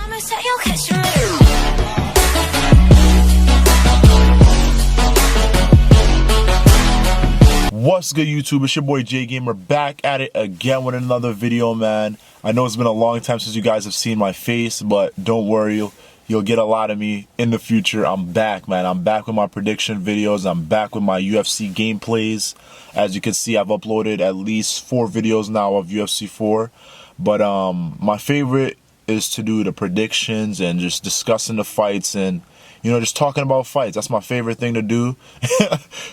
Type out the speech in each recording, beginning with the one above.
promise that you'll catch me. What's good, YouTube? It's your boy J Gamer back at it again with another video, man. I know it's been a long time since you guys have seen my face, but don't worry, you'll get a lot of me in the future. I'm back, man. I'm back with my prediction videos. I'm back with my UFC gameplays. As you can see, I've uploaded at least 4 videos now of UFC 4. But my favorite is to do the predictions and just discussing the fights and, you know, just talking about fights. That's my favorite thing to do,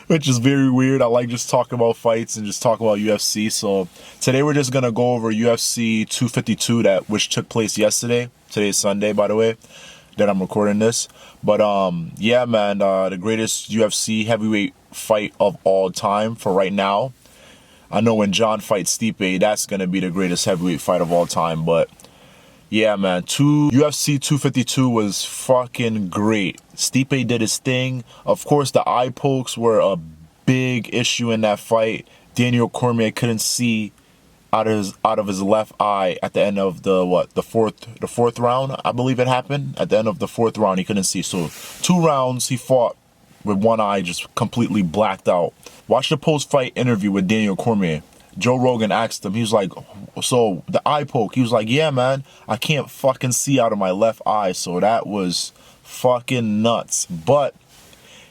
which is very weird. I like just talking about fights and just talking about UFC. So today we're just going to go over UFC 252, which took place yesterday. Today's Sunday, by the way, that I'm recording this. But yeah, man, the greatest UFC heavyweight fight of all time for right now. I know when John fights Stipe, that's going to be the greatest heavyweight fight of all time. But yeah, man, UFC 252 was fucking great. Stipe did his thing. Of course, the eye pokes were a big issue in that fight. Daniel Cormier couldn't see out of his left eye at the end of the fourth round. I believe it happened at the end of the 4th round. He couldn't see. So 2 rounds he fought with one eye just completely blacked out. Watch the post-fight interview with Daniel Cormier. Joe Rogan asked him, he was like, so the eye poke, he was like, yeah, man, I can't fucking see out of my left eye. So that was fucking nuts. But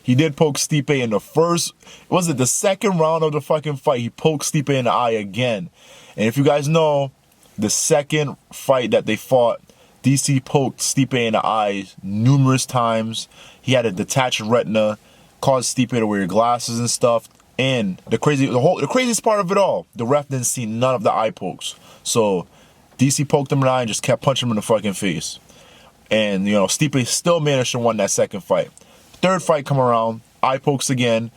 he did poke Stipe in the the second round of the fucking fight. He poked Stipe in the eye again. And if you guys know, the second fight that they fought, DC poked Stipe in the eye numerous times. He had a detached retina, caused Stipe to wear glasses and stuff. And the craziest part of it all, the ref didn't see none of the eye pokes. So DC poked him in the eye and just kept punching him in the fucking face. And, you know, Stipe still managed to win that second fight. 3rd fight come around, eye pokes again.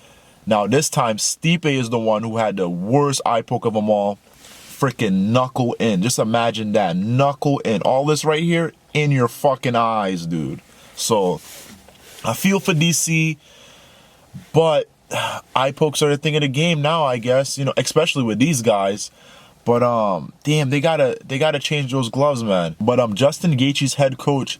Now this time, Stipe is the one who had the worst eye poke of them all. Freaking knuckle in. Just imagine that. Knuckle in. All this right here in your fucking eyes, dude. So I feel for DC, but eye pokes are the thing of the game now, I guess, you know, especially with these guys. But damn, they gotta change those gloves, man. But Justin Gaethje's head coach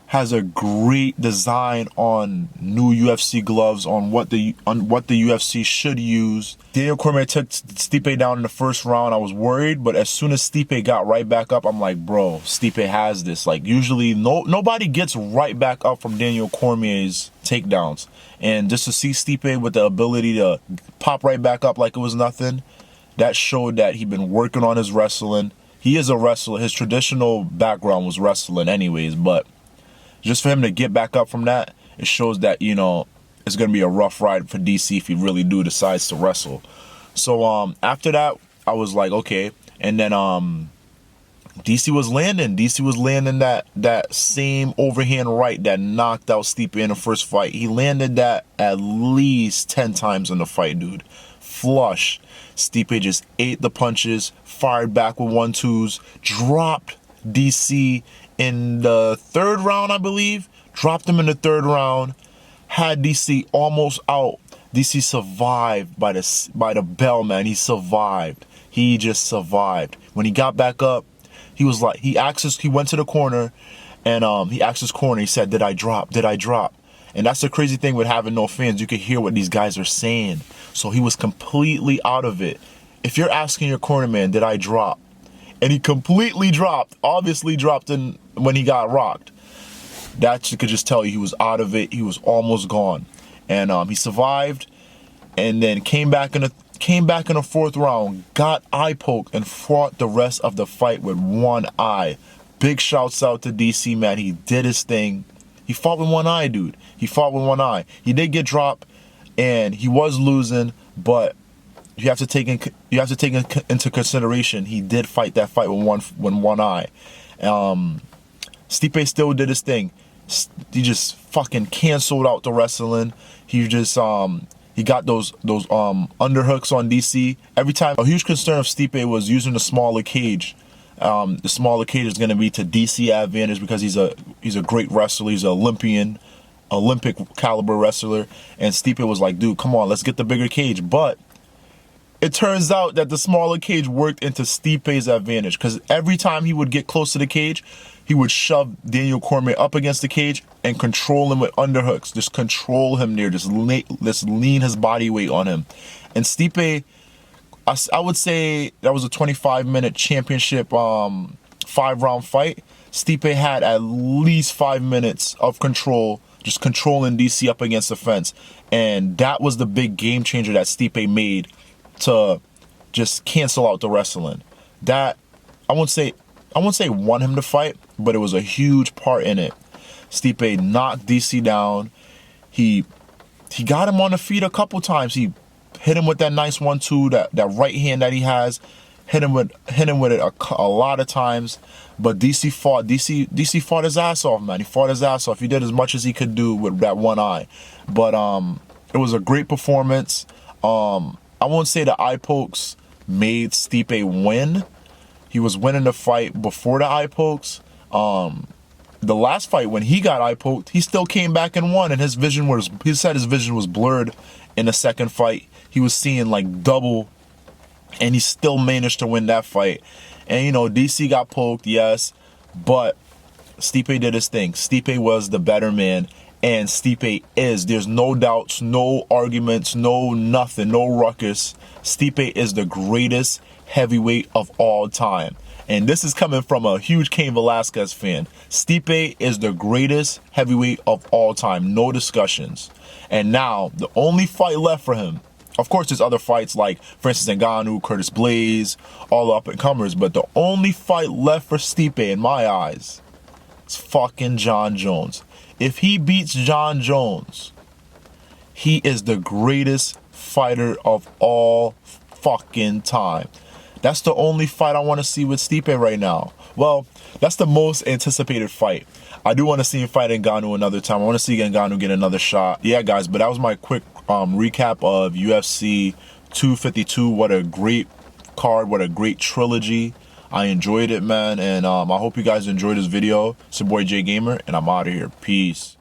has a great design on new UFC gloves, on what the UFC should use. Daniel Cormier took Stipe down in the 1st round. I was worried, but as soon as Stipe got right back up, I'm like, bro, Stipe has this. Like, usually nobody gets right back up from Daniel Cormier's takedowns. And just to see Stipe with the ability to pop right back up like it was nothing, that showed that he'd been working on his wrestling. He is a wrestler. His traditional background was wrestling anyways, but just for him to get back up from that, it shows that, you know, it's going to be a rough ride for DC if he really decides to wrestle. So after that, I was like, okay. And then DC was landing. DC was landing that same overhand right that knocked out Stipe in the 1st fight. He landed that at least 10 times in the fight, dude. Flush. Stipe just ate the punches, fired back with 1-2s, dropped DC in the 3rd round, I believe. Dropped him in the 3rd round. Had DC almost out. DC survived by the bell, man. He survived. He just survived. When he got back up, he was like, he went to the corner and he asked his corner, he said, did I drop? Did I drop? And that's the crazy thing with having no fans. You can hear what these guys are saying. So he was completely out of it. If you're asking your corner man, did I drop? And he completely dropped, obviously dropped in when he got rocked. That you could just tell you he was out of it. He was almost gone. And he survived and then came back in the 4th round, got eye poked and fought the rest of the fight with one eye. Big shouts out to DC, man. He did his thing. He fought with one eye, dude. He fought with one eye. He did get dropped and he was losing, but you have to take into consideration he did fight that fight with one eye. Stipe still did his thing. He just fucking canceled out the wrestling. He just he got those underhooks on DC. Every time, a huge concern of Stipe was using the smaller cage. The smaller cage is going to be to DC advantage because he's a great wrestler. He's an Olympic caliber wrestler. And Stipe was like, dude, come on, let's get the bigger cage. But it turns out that the smaller cage worked into Stipe's advantage, because every time he would get close to the cage, he would shove Daniel Cormier up against the cage and control him with underhooks. Just control him there. Just lean his body weight on him. And Stipe, I would say that was a 25-minute championship 5-round fight. Stipe had at least 5 minutes of control, just controlling DC up against the fence. And that was the big game changer that Stipe made to just cancel out the wrestling. That, I won't say won him the fight, but it was a huge part in it. Stipe knocked DC down. He got him on the feet a couple times. He hit him with that nice 1-2, that right hand that he has. Hit him with it a lot of times. But DC fought his ass off, man. He fought his ass off. He did as much as he could do with that one eye. But it was a great performance. I won't say the eye pokes made Stipe win. He was winning the fight before the eye pokes. The last fight, when he got eye poked, he still came back and won. And he said his vision was blurred in the second fight. He was seeing like double, and he still managed to win that fight. And, you know, DC got poked, yes, but Stipe did his thing. Stipe was the better man, and Stipe is. There's no doubts, no arguments, no nothing, no ruckus. Stipe is the greatest heavyweight of all time. And this is coming from a huge Cain Velasquez fan. Stipe is the greatest heavyweight of all time. No discussions. And now, the only fight left for him, of course, there's other fights like Francis Ngannou, Curtis Blaze, all the up-and-comers, but the only fight left for Stipe, in my eyes, is fucking Jon Jones. If he beats Jon Jones, he is the greatest fighter of all fucking time. That's the only fight I want to see with Stipe right now. Well, that's the most anticipated fight. I do want to see him fight Ngannou another time. I want to see Ngannou get another shot. Yeah, guys, but that was my quick recap of UFC 252. What a great card. What a great trilogy. I enjoyed it, man. And I hope you guys enjoyed this video. It's your boy J Gamer, and I'm out of here. Peace.